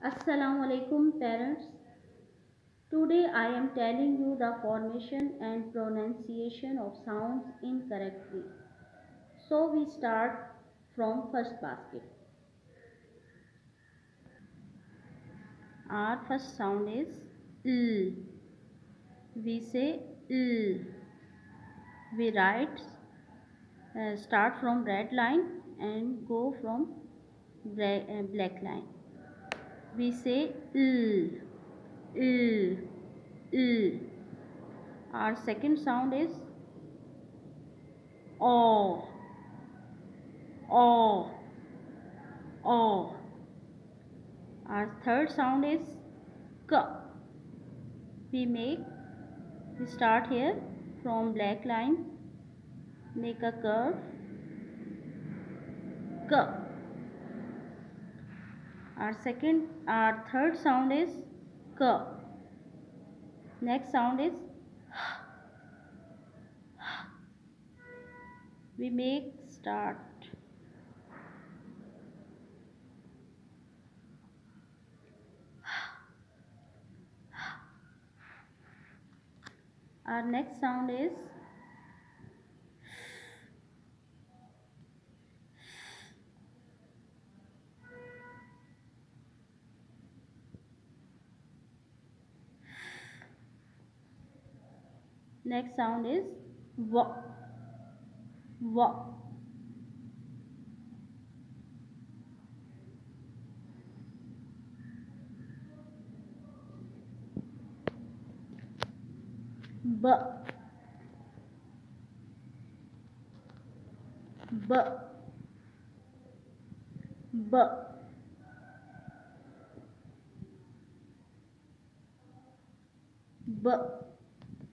Assalamu alaikum parents. Today I am telling you the formation and pronunciation of sounds incorrectly. So we start from first basket. Our first sound is l. We say l. We write start from red line and go from black line. We say l, l, l. Our second sound is o, o, o. Our third sound is k. We start here from black line, make a curve, k. Our third sound is k. Next sound is we make start. Our next sound is v, v. B, b, b, b.